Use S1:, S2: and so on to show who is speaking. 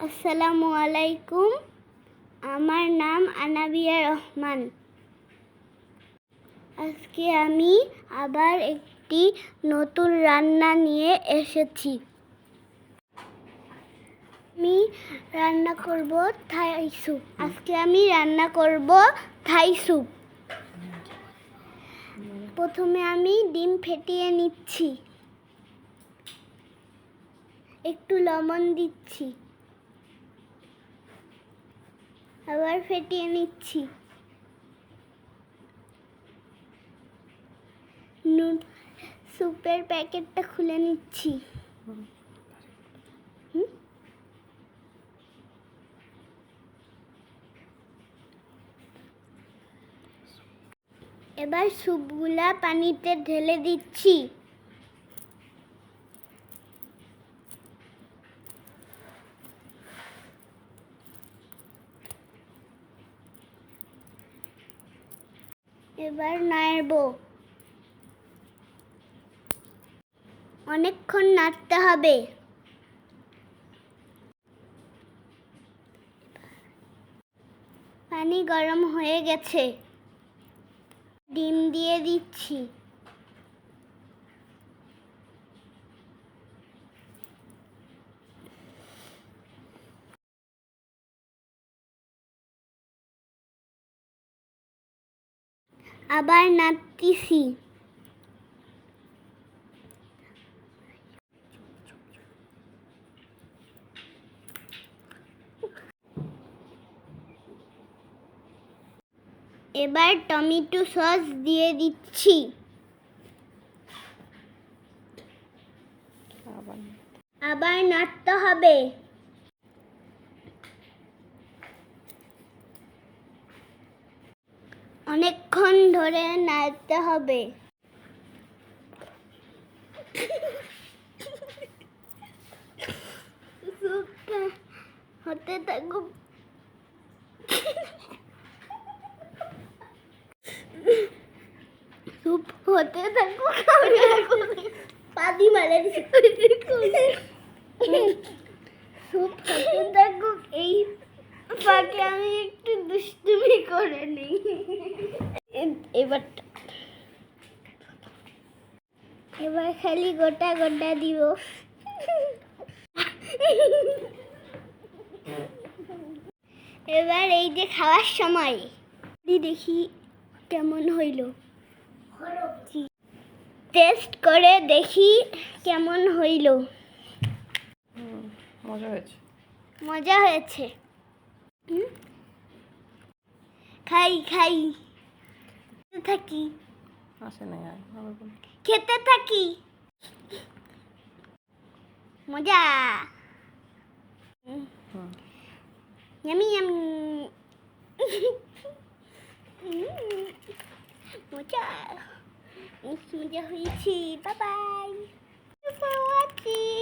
S1: আসসালামু আলাইকুম। আমার নাম আনাবিয়া রহমান। আজকে আমি আবার একটি নতুন রান্না নিয়ে এসেছি। আমি রান্না করব থাই স্যুপ। আজকে আমি রান্না করব থাই স্যুপ। প্রথমে আমি ডিম ফেটিয়ে নিচ্ছি, একটু লবণ দিচ্ছি, আবার ফেটিয়ে নিচ্ছি। স্যুপের প্যাকেটটা খুলে নিচ্ছি। এবার স্যুপগুলা পানিতে ঢেলে দিচ্ছি। এবার নাড়ব। অনেকক্ষণ নাড়তে হবে। পানি গরম হয়ে গেছে, ডিম দিয়ে দিচ্ছি। আবার নাড়তেছি। এবার টমেটো সস দিয়ে দিচ্ছি। আবার নাড়তে হবে। অনেকক্ষণ ধরে নাড়তে হবে। স্যুপটা হতে থাকুক। স্যুপ হতে থাকুক। পাদি মারে স্যুপ হতে থাকুক। এই ফাঁকে আমি একটু দুষ্টুমি করে নিই। এবার খালি গোটা গোটা দিব। এবার এই যে খাওয়ার সময় দেখি কেমন হইল। টেস্ট করে দেখি কেমন হইল। মজা হয়েছে। খাই খাই থাকি, খেতে থাকি। মজা। Yummy yummy. মজা মজা হয়েছে। Bye bye for watching.